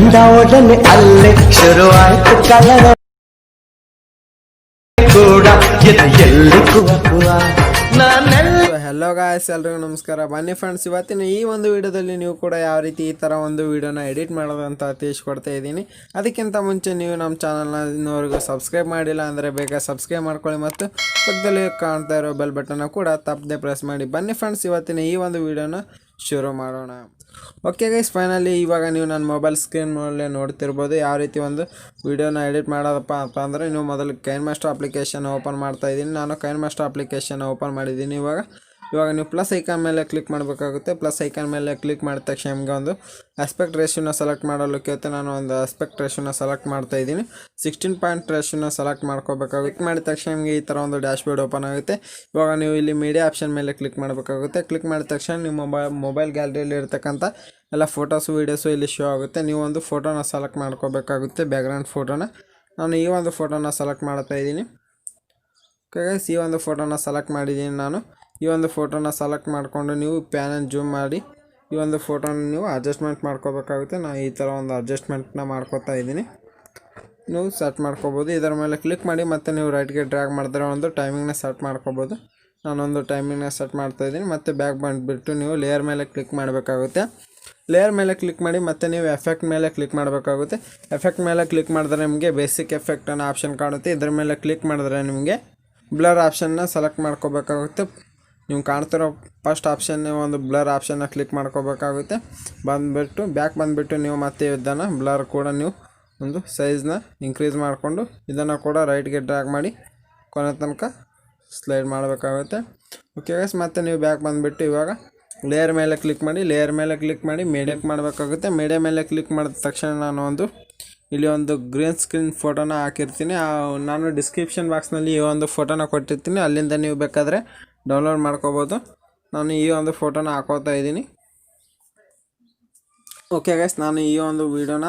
ಕಂಡ ಒಡನೆ ಅಲ್ಲೇ ಶುರುವಾಯ್ತು ಕಲರ ಕೂಡ ಎಲ್ಲಿ ಕುವ ಹೆಲೋ ಗಾಯ್ಸ್, ಎಲ್ರಿಗೂ ನಮಸ್ಕಾರ. ಬನ್ನಿ ಫ್ರೆಂಡ್ಸ್, ಇವತ್ತಿನ ಈ ಒಂದು ವಿಡಿಯೋದಲ್ಲಿ ನೀವು ಕೂಡ ಯಾವ ರೀತಿ ಈ ಥರ ಒಂದು ವಿಡಿಯೋನ ಎಡಿಟ್ ಮಾಡೋದು ಅಂತ ತಿಳಿಸ್ಕೊಡ್ತಾ ಇದ್ದೀನಿ. ಅದಕ್ಕಿಂತ ಮುಂಚೆ ನೀವು ನಮ್ಮ ಚಾನಲ್ನ ಇನ್ನೂವರೆಗೂ ಸಬ್ಸ್ಕ್ರೈಬ್ ಮಾಡಿಲ್ಲ ಅಂದರೆ ಬೇಗ ಸಬ್ಸ್ಕ್ರೈಬ್ ಮಾಡ್ಕೊಳ್ಳಿ ಮತ್ತು ಪಕ್ಕದಲ್ಲಿ ಕಾಣ್ತಾ ಇರೋ ಬೆಲ್ ಬಟನ್ನ ಕೂಡ ತಪ್ಪದೆ ಪ್ರೆಸ್ ಮಾಡಿ. ಬನ್ನಿ ಫ್ರೆಂಡ್ಸ್, ಇವತ್ತಿನ ಈ ಒಂದು ವಿಡಿಯೋನ ಶುರು ಮಾಡೋಣ. ಓಕೆ ಗೈಸ್, ಫೈನಲಿ ಇವಾಗ ನೀವು ನನ್ನ ಮೊಬೈಲ್ ಸ್ಕ್ರೀನ್ ಮೇಲೆ ನೋಡ್ತಿರ್ಬೋದು ಯಾವ ರೀತಿ ಒಂದು ವಿಡಿಯೋನ ಎಡಿಟ್ ಮಾಡೋದಪ್ಪ ಅಂತ ಅಂದರೆ, ನೀವು ಮೊದಲು ಕೈನ್ಮಾಸ್ಟರ್ ಅಪ್ಲಿಕೇಶನ್ ಓಪನ್ ಮಾಡ್ತಾ ಇದ್ದೀನಿ. ನಾನು ಕೈನ್ಮಾಸ್ಟರ್ ಅಪ್ಲಿಕೇಶನ್ ಓಪನ್ ಮಾಡಿದ್ದೀನಿ. ಇವಾಗ ನೀವು ಪ್ಲಸ್ ಐಕಾನ್ ಮೇಲೆ ಕ್ಲಿಕ್ ಮಾಡಬೇಕಾಗುತ್ತೆ. ಪ್ಲಸ್ ಐಕಾನ್ ಮೇಲೆ ಕ್ಲಿಕ್ ಮಾಡಿದ ತಕ್ಷಣ ನಿಮಗೆ ಒಂದು ಆಸ್ಪೆಕ್ಟ್ ರೇಷಿಯೋನ ಸೆಲೆಕ್ಟ್ ಮಾಡಲು ಕೇಳುತ್ತೆ. ನಾನು ಒಂದು ಆಸ್ಪೆಕ್ಟ್ ರೇಷಿಯೋನ ಸೆಲೆಕ್ಟ್ ಮಾಡ್ತಾ ಇದ್ದೀನಿ. 16 ರೇಷಿಯೋನ ಸೆಲೆಕ್ಟ್ ಮಾಡ್ಕೋಬೇಕಾಗುತ್ತೆ. ಮಾಡಿದ ತಕ್ಷಣ ನಿಮಗೆ ಈ ಥರ ಒಂದು ಡ್ಯಾಶ್ ಬೋರ್ಡ್ ಓಪನ್ ಆಗುತ್ತೆ. ಇವಾಗ ನೀವು ಇಲ್ಲಿ ಮೀಡಿಯಾ ಆಪ್ಷನ್ ಮೇಲೆ ಕ್ಲಿಕ್ ಮಾಡಬೇಕಾಗುತ್ತೆ. ಕ್ಲಿಕ್ ಮಾಡಿದ ತಕ್ಷಣ ನಿಮ್ಮ ಮೊಬೈಲ್ ಗ್ಯಾಲರಿಯಲ್ಲಿ ಇರತಕ್ಕಂಥ ಎಲ್ಲ ಫೋಟೋಸು ವೀಡಿಯೋಸು ಇಲ್ಲಿ ಶೋ ಆಗುತ್ತೆ. ನೀವು ಒಂದು ಫೋಟೋನ ಸೆಲೆಕ್ಟ್ ಮಾಡ್ಕೋಬೇಕಾಗುತ್ತೆ, ಬ್ಯಾಕ್ಗ್ರೌಂಡ್ ಫೋಟೋನ. ನಾನು ಈ ಒಂದು ಫೋಟೋನ ಸೆಲೆಕ್ಟ್ ಮಾಡ್ತಾ ಇದ್ದೀನಿ. ಓಕೆ ಗೈಸ್, ಈ ಒಂದು ಫೋಟೋನ ಸೆಲೆಕ್ಟ್ ಮಾಡಿದ್ದೀನಿ. ನಾನು ಈ ಒಂದು ಫೋಟೋನ ಸೆಲೆಕ್ಟ್ ಮಾಡಿಕೊಂಡು ನೀವು ಪ್ಯಾನ್ ಆ್ಯಂಡ್ ಜೂಮ್ ಮಾಡಿ ಈ ಒಂದು ಫೋಟೋನ ನೀವು ಅಡ್ಜಸ್ಟ್ಮೆಂಟ್ ಮಾಡ್ಕೋಬೇಕಾಗುತ್ತೆ. ನಾನು ಈ ಥರ ಒಂದು ಅಡ್ಜಸ್ಟ್ಮೆಂಟ್ನ ಮಾಡ್ಕೋತಾ ಇದ್ದೀನಿ. ನೀವು ಸೆಟ್ ಮಾಡ್ಕೋಬೋದು. ಇದರ ಮೇಲೆ ಕ್ಲಿಕ್ ಮಾಡಿ ಮತ್ತು ನೀವು ರೈಟ್ಗೆ ಡ್ರ್ಯಾಗ್ ಮಾಡಿದ್ರೆ ಒಂದು ಟೈಮಿಂಗ್ನ ಸೆಟ್ ಮಾಡ್ಕೋಬೋದು. ನಾನೊಂದು ಟೈಮಿಂಗ್ನ ಸೆಟ್ ಮಾಡ್ತಾಯಿದ್ದೀನಿ. ಮತ್ತು ಬ್ಯಾಕ್ ಬಂದುಬಿಟ್ಟು ನೀವು ಲೇಯರ್ ಮೇಲೆ ಕ್ಲಿಕ್ ಮಾಡಬೇಕಾಗುತ್ತೆ. ಲೇಯರ್ ಮೇಲೆ ಕ್ಲಿಕ್ ಮಾಡಿ ಮತ್ತು ನೀವು ಎಫೆಕ್ಟ್ ಮೇಲೆ ಕ್ಲಿಕ್ ಮಾಡಬೇಕಾಗುತ್ತೆ. ಎಫೆಕ್ಟ್ ಮೇಲೆ ಕ್ಲಿಕ್ ಮಾಡಿದ್ರೆ ನಿಮಗೆ ಬೇಸಿಕ್ ಎಫೆಕ್ಟ್ ಅನ್ನೋ ಆಪ್ಷನ್ ಕಾಣುತ್ತೆ. ಇದರ ಮೇಲೆ ಕ್ಲಿಕ್ ಮಾಡಿದ್ರೆ ನಿಮಗೆ ಬ್ಲರ್ ಆಪ್ಷನ್ನ ಸೆಲೆಕ್ಟ್ ಮಾಡ್ಕೋಬೇಕಾಗುತ್ತೆ. ನೀವು ಕಾಣ್ತಿರೋ ಫಸ್ಟ್ ಆಪ್ಷನ್ ಒಂದು ಬ್ಲರ್ ಆಪ್ಷನ್ನ ಕ್ಲಿಕ್ ಮಾಡ್ಕೋಬೇಕಾಗುತ್ತೆ. ಬ್ಯಾಕ್ ಬಂದುಬಿಟ್ಟು ನೀವು ಮತ್ತೆ ಇದನ್ನು ಬ್ಲರ್ ಕೂಡ ನೀವು ಒಂದು ಸೈಜ್ನ ಇನ್ಕ್ರೀಸ್ ಮಾಡಿಕೊಂಡು ಇದನ್ನು ಕೂಡ ರೈಟ್ಗೆ ಡ್ರ್ಯಾಗ್ ಮಾಡಿ ಕೊನೆ ತನಕ ಸ್ಲೈಡ್ ಮಾಡಬೇಕಾಗುತ್ತೆ. ಓಕೆ ಗೈಸ್, ಮತ್ತು ನೀವು ಬ್ಯಾಕ್ ಬಂದುಬಿಟ್ಟು ಇವಾಗ ಲೇಯರ್ ಮೇಲೆ ಕ್ಲಿಕ್ ಮಾಡಿ ಮೀಡಿಯಾಕ್ಕೆ ಮಾಡಬೇಕಾಗುತ್ತೆ. ಮೀಡಿಯಾ ಮೇಲೆ ಕ್ಲಿಕ್ ಮಾಡಿದ ತಕ್ಷಣ ನಾನು ಇಲ್ಲಿ ಒಂದು ಗ್ರೀನ್ ಸ್ಕ್ರೀನ್ ಫೋಟೋನ ಹಾಕಿರ್ತೀನಿ. ನಾನು ಡಿಸ್ಕ್ರಿಪ್ಷನ್ ಬಾಕ್ಸ್ನಲ್ಲಿ ಈ ಒಂದು ಫೋಟೋನ ಕೊಟ್ಟಿರ್ತೀನಿ. ಅಲ್ಲಿಂದ ನೀವು ಬೇಕಾದರೆ ಡೌನ್ಲೋಡ್ ಮಾಡ್ಕೋಬೋದು. ನಾನು ಈ ಒಂದು ಫೋಟೋನ ಹಾಕೋತಾ ಇದ್ದೀನಿ. ಓಕೆ ಗೈಸ್, ನಾನು ಈ ಒಂದು ವಿಡಿಯೋನ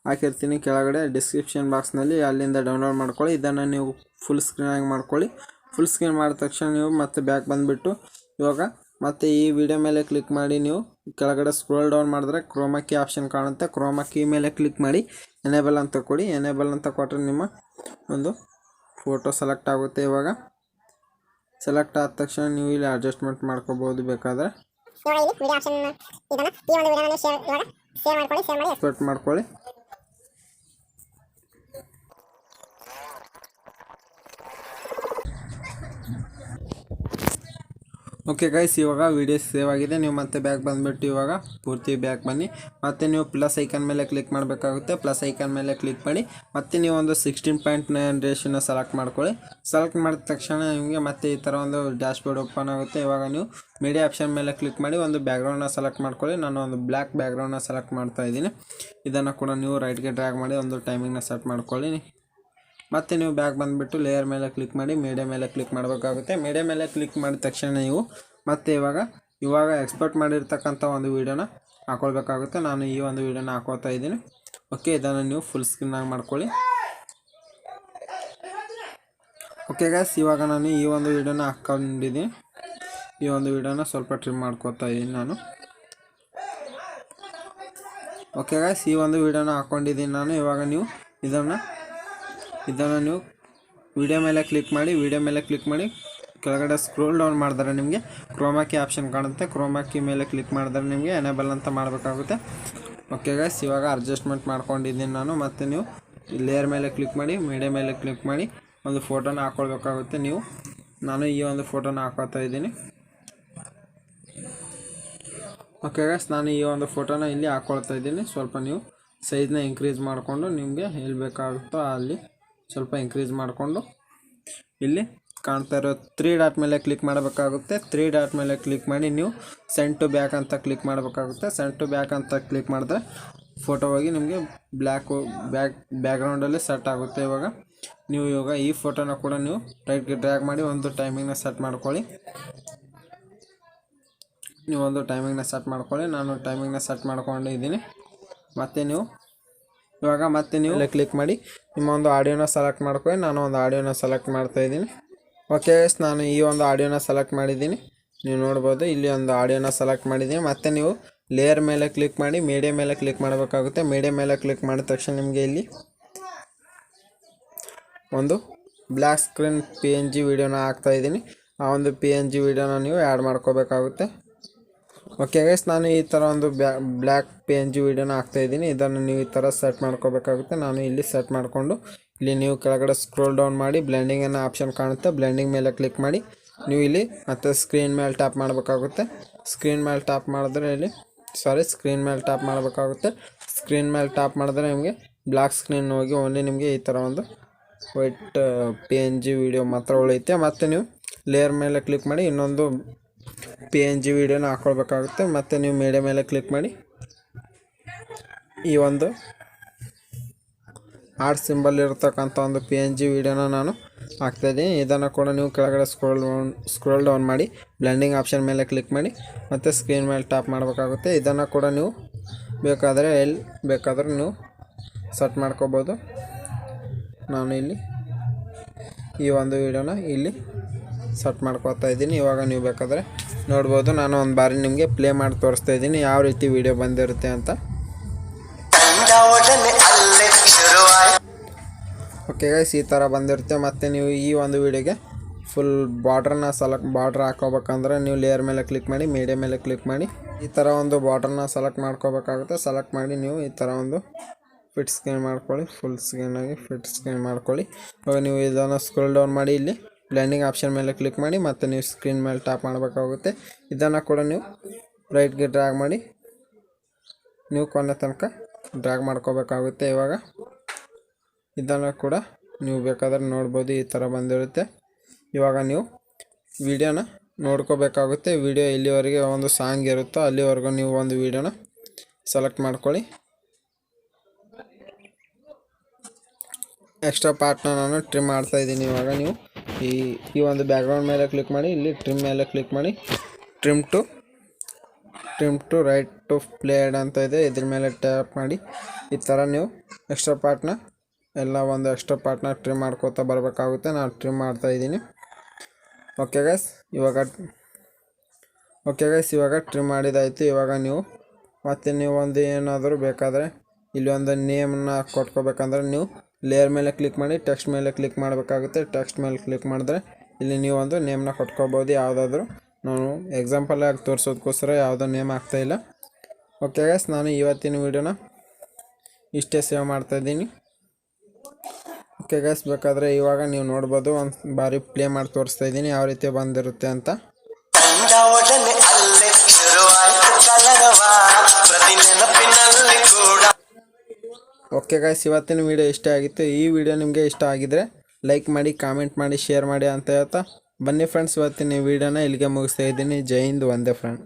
ಹಾಕಿರ್ತೀನಿ ಕೆಳಗಡೆ ಡಿಸ್ಕ್ರಿಪ್ಷನ್ ಬಾಕ್ಸ್ನಲ್ಲಿ, ಅಲ್ಲಿಂದ ಡೌನ್ಲೋಡ್ ಮಾಡ್ಕೊಳ್ಳಿ. ಇದನ್ನು ನೀವು ಫುಲ್ ಸ್ಕ್ರೀನಾಗಿ ಮಾಡ್ಕೊಳ್ಳಿ. ಫುಲ್ ಸ್ಕ್ರೀನ್ ಮಾಡಿದ ತಕ್ಷಣ ನೀವು ಮತ್ತೆ ಬ್ಯಾಕ್ ಬಂದುಬಿಟ್ಟು ಇವಾಗ ಮತ್ತು ಈ ವಿಡಿಯೋ ಮೇಲೆ ಕ್ಲಿಕ್ ಮಾಡಿ ನೀವು ಕೆಳಗಡೆ ಸ್ಕ್ರೋಲ್ ಡೌನ್ ಮಾಡಿದ್ರೆ ಕ್ರೋಮಾ ಕೀ ಆಪ್ಷನ್ ಕಾಣುತ್ತೆ. ಕ್ರೋಮಾ ಕೀ ಮೇಲೆ ಕ್ಲಿಕ್ ಮಾಡಿ ಎನೇಬಲ್ ಅಂತ ಕೊಡಿ. ಎನೇಬಲ್ ಅಂತ ಕೊಟ್ಟರೆ ನಿಮ್ಮ ಒಂದು ಫೋಟೋ ಸೆಲೆಕ್ಟ್ ಆಗುತ್ತೆ. ಇವಾಗ ಸೆಲೆಕ್ಟ್ ಆದ ತಕ್ಷಣ ನೀವು ಇಲ್ಲಿ ಅಡ್ಜಸ್ಟ್ಮೆಂಟ್ ಮಾಡ್ಕೋಬೋದು ಬೇಕಾದರೆ. ಸೆಟ್ ಮಾಡ್ಕೊಳ್ಳಿ. ಓಕೆ ಗೈಸ್, ಇವಾಗ ವಿಡಿಯೋ ಸೇವ್ ಆಗಿದೆ. ನೀವು ಮತ್ತೆ ಬ್ಯಾಕ್ ಬಂದುಬಿಟ್ಟು ಇವಾಗ ಪೂರ್ತಿ ಬ್ಯಾಕ್ ಬನ್ನಿ. ಮತ್ತು ನೀವು ಪ್ಲಸ್ ಐಕಾನ್ ಮೇಲೆ ಕ್ಲಿಕ್ ಮಾಡಬೇಕಾಗುತ್ತೆ. ಪ್ಲಸ್ ಐಕಾನ್ ಮೇಲೆ ಕ್ಲಿಕ್ ಮಾಡಿ ಮತ್ತೆ ನೀವು ಒಂದು 16.9 ರೇಷಿಯೋನ ಸೆಲೆಕ್ಟ್ ಮಾಡ್ಕೊಳ್ಳಿ. ಸೆಲೆಕ್ಟ್ ಮಾಡಿದ ತಕ್ಷಣ ನಿಮಗೆ ಮತ್ತೆ ಈ ಥರ ಒಂದು ಡ್ಯಾಶ್ ಬೋರ್ಡ್ ಓಪನ್ ಆಗುತ್ತೆ. ಇವಾಗ ನೀವು ಮೀಡಿಯಾ ಆಪ್ಷನ್ ಮೇಲೆ ಕ್ಲಿಕ್ ಮಾಡಿ ಒಂದು ಬ್ಯಾಕ್ಗ್ರೌಂಡ್ನ ಸೆಲೆಕ್ಟ್ ಮಾಡ್ಕೊಳ್ಳಿ. ನಾನು ಒಂದು ಬ್ಲ್ಯಾಕ್ ಬ್ಯಾಕ್ಗ್ರೌಂಡ್ನ ಸೆಲೆಕ್ಟ್ ಮಾಡ್ತಾ ಇದ್ದೀನಿ. ಇದನ್ನು ಕೂಡ ನೀವು ರೈಟ್ಗೆ ಡ್ರ್ಯಾಗ್ ಮಾಡಿ ಒಂದು ಟೈಮಿಂಗ್ನ ಸೆಟ್ ಮಾಡ್ಕೊಳ್ಳಿ. ಮತ್ತು ನೀವು ಬ್ಯಾಕ್ ಬಂದುಬಿಟ್ಟು ಲೇಯರ್ ಮೇಲೆ ಕ್ಲಿಕ್ ಮಾಡಿ ಮೀಡಿಯಾ ಮೇಲೆ ಕ್ಲಿಕ್ ಮಾಡಬೇಕಾಗುತ್ತೆ. ಮೀಡಿಯಾ ಮೇಲೆ ಕ್ಲಿಕ್ ಮಾಡಿದ ತಕ್ಷಣ ನೀವು ಮತ್ತು ಇವಾಗ ಎಕ್ಸ್ಪೋರ್ಟ್ ಮಾಡಿರ್ತಕ್ಕಂಥ ಒಂದು ವೀಡಿಯೋನ ಹಾಕೊಳ್ಬೇಕಾಗುತ್ತೆ. ನಾನು ಈ ಒಂದು ವೀಡಿಯೋನ ಹಾಕೋತಾ ಇದ್ದೀನಿ. ಓಕೆ, ಇದನ್ನು ನೀವು ಫುಲ್ ಸ್ಕ್ರೀನಾಗಿ ಮಾಡ್ಕೊಳ್ಳಿ. ಓಕೆ ಗೈಸ್, ಇವಾಗ ನಾನು ಈ ಒಂದು ವೀಡಿಯೋನ ಹಾಕ್ಕೊಂಡಿದ್ದೀನಿ. ಈ ಒಂದು ವೀಡಿಯೋನ ಸ್ವಲ್ಪ ಟ್ರಿಮ್ ಮಾಡ್ಕೋತಾ ಇದ್ದೀನಿ ನಾನು. ಓಕೆ ಗೈಸ್, ಈ ಒಂದು ವೀಡಿಯೋನ ಹಾಕ್ಕೊಂಡಿದ್ದೀನಿ ನಾನು. ಇವಾಗ ನೀವು ಇದನ್ನು ನೀವು ವಿಡಿಯೋ ಮೇಲೆ ಕ್ಲಿಕ್ ಮಾಡಿ ಕೆಳಗಡೆ ಸ್ಕ್ರೋಲ್ ಡೌನ್ ಮಾಡಿದ್ರೆ ನಿಮಗೆ ಕ್ರೋಮಾ ಕೀ ಆಪ್ಷನ್ ಕಾಣುತ್ತೆ. ಕ್ರೋಮಾ ಕೀ ಮೇಲೆ ಕ್ಲಿಕ್ ಮಾಡಿದ್ರೆ ನಿಮಗೆ ಎನೇಬಲ್ ಅಂತ ಮಾಡಬೇಕಾಗುತ್ತೆ. ಓಕೆ ಗೈಸ್, ಇವಾಗ ಅಡ್ಜಸ್ಟ್ಮೆಂಟ್ ಮಾಡ್ಕೊಂಡಿದ್ದೀನಿ ನಾನು. ಮತ್ತು ನೀವು ಲೇಯರ್ ಮೇಲೆ ಕ್ಲಿಕ್ ಮಾಡಿ ಮೀಡಿಯಾ ಮೇಲೆ ಕ್ಲಿಕ್ ಮಾಡಿ ಒಂದು ಫೋಟೋನ ಹಾಕ್ಕೊಳ್ಬೇಕಾಗುತ್ತೆ. ನಾನು ಈ ಒಂದು ಫೋಟೋನ ಹಾಕೋತಾ ಇದ್ದೀನಿ. ಓಕೆ ಗೈಸ್, ನಾನು ಈ ಒಂದು ಫೋಟೋನ ಇಲ್ಲಿ ಹಾಕ್ಕೊಳ್ತಾ ಇದ್ದೀನಿ. ಸ್ವಲ್ಪ ನೀವು ಸೈಜ್ನ ಇನ್ಕ್ರೀಸ್ ಮಾಡಿಕೊಂಡು ನಿಮಗೆ ಎಲ್ಲಿ ಬೇಕಾಗುತ್ತೋ ಅಲ್ಲಿ ಸ್ವಲ್ಪ ಇನ್ಕ್ರೀಸ್ ಮಾಡಿಕೊಂಡು ಇಲ್ಲಿ ಕಾಣ್ತಾ ಇರೋ 3 ಡಾಟ್ ಮೇಲೆ ಕ್ಲಿಕ್ ಮಾಡಬೇಕಾಗುತ್ತೆ. 3 ಡಾಟ್ ಮೇಲೆ ಕ್ಲಿಕ್ ಮಾಡಿ ನೀವು ಸೆಂಡ್ ಟು ಬ್ಯಾಕ್ ಅಂತ ಕ್ಲಿಕ್ ಮಾಡಬೇಕಾಗುತ್ತೆ. ಸೆಂಡ್ ಟು ಬ್ಯಾಕ್ ಅಂತ ಕ್ಲಿಕ್ ಮಾಡಿದ್ರೆ ಫೋಟೋ ಹೋಗಿ ನಿಮಗೆ ಬ್ಯಾಕ್ಗ್ರೌಂಡಲ್ಲಿ ಸೆಟ್ ಆಗುತ್ತೆ. ಇವಾಗ ಈ ಫೋಟೋನ ಕೂಡ ನೀವು ರೈಟ್ಗೆ ಡ್ರ್ಯಾಗ್ ಮಾಡಿ ಒಂದು ಟೈಮಿಂಗ್ನ ಸೆಟ್ ಮಾಡ್ಕೊಳ್ಳಿ. ನಾನು ಟೈಮಿಂಗ್ನ ಸೆಟ್ ಮಾಡ್ಕೊಂಡಿದ್ದೀನಿ. ಮತ್ತು ನೀವು ಕ್ಲಿಕ್ ಮಾಡಿ ನಿಮ್ಮ ಒಂದು ಆಡಿಯೋನ ಸೆಲೆಕ್ಟ್ ಮಾಡ್ಕೊಳ್ಳಿ. ನಾನು ಒಂದು ಆಡಿಯೋನ ಸೆಲೆಕ್ಟ್ ಮಾಡ್ತಾ ಇದ್ದೀನಿ. ಓಕೆ ಗೈಸ್, ನಾನು ಈ ಒಂದು ಆಡಿಯೋನ ಸೆಲೆಕ್ಟ್ ಮಾಡಿದ್ದೀನಿ. ನೀವು ನೋಡ್ಬೋದು ಇಲ್ಲಿ ಒಂದು ಆಡಿಯೋನ ಸೆಲೆಕ್ಟ್ ಮಾಡಿದ್ದೀನಿ. ಮತ್ತು ನೀವು ಲೇಯರ್ ಮೇಲೆ ಕ್ಲಿಕ್ ಮಾಡಿ ಮೀಡಿಯಾ ಮೇಲೆ ಕ್ಲಿಕ್ ಮಾಡಬೇಕಾಗುತ್ತೆ. ಮೀಡಿಯಾ ಮೇಲೆ ಕ್ಲಿಕ್ ಮಾಡಿದ ತಕ್ಷಣ ನಿಮಗೆ ಇಲ್ಲಿ ಒಂದು ಬ್ಲ್ಯಾಕ್ ಸ್ಕ್ರೀನ್ PNG ವಿಡಿಯೋನ ಹಾಕ್ತಾಯಿದ್ದೀನಿ. ಆ ಒಂದು PNG ವಿಡಿಯೋನ ನೀವು ಆ್ಯಡ್ ಮಾಡ್ಕೋಬೇಕಾಗುತ್ತೆ. ಓಕೆ ಗೈಸ್, ನಾನು ಈ ಥರ ಒಂದು ಬ್ಲ್ಯಾಕ್ PNG ವಿಡಿಯೋನ ಹಾಕ್ತಾಯಿದ್ದೀನಿ. ಇದನ್ನು ನೀವು ಈ ಥರ ಸೆಟ್ ಮಾಡ್ಕೋಬೇಕಾಗುತ್ತೆ. ನಾನು ಇಲ್ಲಿ ಸೆಟ್ ಮಾಡಿಕೊಂಡು ಇಲ್ಲಿ ನೀವು ಕೆಳಗಡೆ ಸ್ಕ್ರೋಲ್ ಡೌನ್ ಮಾಡಿ ಬ್ಲೆಂಡಿಂಗ್ ಅನ್ನೋ ಆಪ್ಷನ್ ಕಾಣುತ್ತೆ. ಬ್ಲೆಂಡಿಂಗ್ ಮೇಲೆ ಕ್ಲಿಕ್ ಮಾಡಿ ನೀವು ಇಲ್ಲಿ ಮತ್ತೆ ಸ್ಕ್ರೀನ್ ಮೇಲೆ ಟ್ಯಾಪ್ ಮಾಡಬೇಕಾಗುತ್ತೆ. ಸ್ಕ್ರೀನ್ ಮೇಲೆ ಟ್ಯಾಪ್ ಮಾಡಿದ್ರೆ ಸ್ಕ್ರೀನ್ ಮೇಲೆ ಟ್ಯಾಪ್ ಮಾಡಬೇಕಾಗುತ್ತೆ. ಸ್ಕ್ರೀನ್ ಮೇಲೆ ಟ್ಯಾಪ್ ಮಾಡಿದ್ರೆ ನಿಮಗೆ ಬ್ಲ್ಯಾಕ್ ಸ್ಕ್ರೀನ್ ಹೋಗಿ ಓನ್ಲಿ ನಿಮಗೆ ಈ ಥರ ಒಂದು ವೈಟ್ PNG ವಿಡಿಯೋ ಮಾತ್ರ ಉಳಿಯುತ್ತೆ. ಮತ್ತು ನೀವು ಲೇಯರ್ ಮೇಲೆ ಕ್ಲಿಕ್ ಮಾಡಿ ಇನ್ನೊಂದು PNG ವಿಡಿಯೋನ ಹಾಕ್ಕೊಳ್ಬೇಕಾಗುತ್ತೆ. ಮತ್ತು ನೀವು ಮೀಡಿಯಾ ಮೇಲೆ ಕ್ಲಿಕ್ ಮಾಡಿ ಈ ಒಂದು ಆರ್ಟ್ ಸಿಂಬಲ್ ಇರತಕ್ಕಂಥ ಒಂದು PNG ವಿಡಿಯೋನ ನಾನು ಹಾಕ್ತಾಯಿದ್ದೀನಿ. ಇದನ್ನು ಕೂಡ ನೀವು ಕೆಳಗಡೆ ಸ್ಕ್ರೋಲ್ ಡೌನ್ ಮಾಡಿ ಬ್ಲೆಂಡಿಂಗ್ ಆಪ್ಷನ್ ಮೇಲೆ ಕ್ಲಿಕ್ ಮಾಡಿ ಮತ್ತು ಸ್ಕ್ರೀನ್ ಮೇಲೆ ಟ್ಯಾಪ್ ಮಾಡಬೇಕಾಗುತ್ತೆ. ಇದನ್ನು ಕೂಡ ನೀವು ಬೇಕಾದರೆ ಎಲ್ಲಿ ಬೇಕಾದರೂ ನೀವು ಸೆಟ್ ಮಾಡ್ಕೋಬೋದು. ನಾನು ಇಲ್ಲಿ ಈ ಒಂದು ವಿಡಿಯೋನ ಇಲ್ಲಿ ಸೆಟ್ ಮಾಡ್ಕೋತಾ ಇದ್ದೀನಿ. ಇವಾಗ ನೀವು ಬೇಕಾದರೆ ನೋಡ್ಬೋದು. ನಾನು ಒಂದು ಬಾರಿ ನಿಮಗೆ ಪ್ಲೇ ಮಾಡಿ ತೋರಿಸ್ತಾ ಇದ್ದೀನಿ ಯಾವ ರೀತಿ ವಿಡಿಯೋ ಬಂದಿರುತ್ತೆ ಅಂತ. ಓಕೆ ಗೈಸ್, ಈ ಥರ ಬಂದಿರುತ್ತೆ. ಮತ್ತು ನೀವು ಈ ಒಂದು ವಿಡಿಯೋಗೆ ಫುಲ್ ಬಾರ್ಡ್ರ್ ಹಾಕೋಬೇಕಂದ್ರೆ ನೀವು ಲೇಯರ್ ಮೇಲೆ ಕ್ಲಿಕ್ ಮಾಡಿ ಮೀಡಿಯಾ ಮೇಲೆ ಕ್ಲಿಕ್ ಮಾಡಿ ಈ ಥರ ಒಂದು ಬಾರ್ಡ್ರನ್ನ ಸೆಲೆಕ್ಟ್ ಮಾಡ್ಕೋಬೇಕಾಗುತ್ತೆ. ಸೆಲೆಕ್ಟ್ ಮಾಡಿ ನೀವು ಈ ಥರ ಒಂದು ಫಿಟ್ ಸ್ಕ್ರೀನ್ ಮಾಡ್ಕೊಳ್ಳಿ. ಫುಲ್ ಸ್ಕ್ರೀನಾಗಿ ಫಿಟ್ ಸ್ಕ್ರೀನ್ ಮಾಡ್ಕೊಳ್ಳಿ. ಇವಾಗ ನೀವು ಇದನ್ನು ಸ್ಕ್ರೋಲ್ ಡೌನ್ ಮಾಡಿ ಇಲ್ಲಿ ಬ್ಲೆಂಡಿಂಗ್ ಆಪ್ಷನ್ ಮೇಲೆ ಕ್ಲಿಕ್ ಮಾಡಿ ಮತ್ತು ನೀವು ಸ್ಕ್ರೀನ್ ಮೇಲೆ ಟ್ಯಾಪ್ ಮಾಡಬೇಕಾಗುತ್ತೆ. ಇದನ್ನು ಕೂಡ ನೀವು ರೈಟ್ಗೆ ಡ್ರ್ಯಾಗ್ ಮಾಡಿ ನೀವು ಕೊನೆ ತನಕ ಡ್ರ್ಯಾಗ್ ಮಾಡ್ಕೋಬೇಕಾಗುತ್ತೆ. ಇವಾಗ ಇದನ್ನು ಕೂಡ ನೀವು ಬೇಕಾದರೆ ನೋಡ್ಬೋದು, ಈ ಥರ ಬಂದಿರುತ್ತೆ. ಇವಾಗ ನೀವು ವಿಡಿಯೋನ ನೋಡ್ಕೋಬೇಕಾಗುತ್ತೆ. ವಿಡಿಯೋ ಎಲ್ಲಿವರೆಗೆ ಒಂದು ಸಾಂಗ್ ಇರುತ್ತೋ ಅಲ್ಲಿವರೆಗೂ ನೀವು ಒಂದು ವಿಡಿಯೋನ ಸೆಲೆಕ್ಟ್ ಮಾಡ್ಕೊಳ್ಳಿ. ಎಕ್ಸ್ಟ್ರಾ ಪಾರ್ಟ್ನ ನಾನು ಟ್ರಿಮ್ ಮಾಡ್ತಾಯಿದ್ದೀನಿ. ಇವಾಗ ನೀವು ಈ ಒಂದು ಬ್ಯಾಕ್ಗ್ರೌಂಡ್ ಮೇಲೆ ಕ್ಲಿಕ್ ಮಾಡಿ ಇಲ್ಲಿ ಟ್ರಿಮ್ ಮೇಲೆ ಕ್ಲಿಕ್ ಮಾಡಿ trim to right to playhead ಅಂತ ಇದೆ, ಇದ್ರ ಮೇಲೆ ಟ್ಯಾಪ್ ಮಾಡಿ ಈ ಥರ ನೀವು ಎಕ್ಸ್ಟ್ರಾ ಪಾರ್ಟ್ನ ಎಕ್ಸ್ಟ್ರಾ ಪಾರ್ಟ್ನ ಟ್ರಿಮ್ ಮಾಡ್ಕೋತಾ ಬರಬೇಕಾಗುತ್ತೆ. ನಾನು ಟ್ರಿಮ್ ಮಾಡ್ತಾಯಿದ್ದೀನಿ. ಓಕೆ ಗೈಸ್, ಇವಾಗ ಟ್ರಿಮ್ ಮಾಡಿದಾಯಿತು. ಇವಾಗ ನೀವು ಒಂದು ಏನಾದರೂ ಬೇಕಾದರೆ ಇಲ್ಲಿ ಒಂದು ನೇಮನ್ನ ಕೊಟ್ಕೋಬೇಕಂದ್ರೆ ನೀವು ಲೇಯರ್ ಮೇಲೆ ಕ್ಲಿಕ್ ಮಾಡಿ ಟೆಕ್ಸ್ಟ್ ಮೇಲೆ ಕ್ಲಿಕ್ ಮಾಡಬೇಕಾಗುತ್ತೆ. ಟೆಕ್ಸ್ಟ್ ಮೇಲೆ ಕ್ಲಿಕ್ ಮಾಡಿದ್ರೆ ಇಲ್ಲಿ ನೀವು ಒಂದು ನೇಮ್ನ ಕೊಟ್ಕೋಬೋದು ಯಾವುದಾದ್ರೂ. ನಾನು ಎಕ್ಸಾಂಪಲ್ ಆಗಿ ತೋರಿಸೋದಕ್ಕೋಸ್ಕರ ಯಾವುದೋ ನೇಮ್ ಆಗ್ತಾಯಿಲ್ಲ. ಓಕೆ ಗೈಸ್, ನಾನು ಇವತ್ತಿನ ವಿಡಿಯೋನ ಇಷ್ಟೇ ಸೇವ್ ಮಾಡ್ತಾಯಿದ್ದೀನಿ. ಓಕೆ ಗೈಸ್, ಬೇಕಾದರೆ ಇವಾಗ ನೀವು ನೋಡ್ಬೋದು. ಒಂದು ಬಾರಿ ಪ್ಲೇ ಮಾಡಿ ತೋರಿಸ್ತಾ ಇದ್ದೀನಿ ಯಾವ ರೀತಿ ಬಂದಿರುತ್ತೆ ಅಂತ. ಓಕೆ ಗೈಸ್, ಇವತ್ತಿನ ವಿಡಿಯೋ ಇಷ್ಟ ಆಗಿತ್ತು. ಈ ವಿಡಿಯೋ ನಿಮಗೆ ಇಷ್ಟ ಆಗಿದ್ರೆ ಲೈಕ್ ಮಾಡಿ, ಕಾಮೆಂಟ್ ಮಾಡಿ, ಶೇರ್ ಮಾಡಿ ಅಂತ ಹೇಳ್ತಾ ಬನ್ನಿ ಫ್ರೆಂಡ್ಸ್, ಇವತ್ತಿನ ವಿಡಿಯೋನ ಇಲ್ಲಿಗೆ ಮುಗಿಸ್ತಾ ಇದ್ದೀನಿ. ಜೈ ಹಿಂದ್, ವಂದೇ ಫ್ರೆಂಡ್.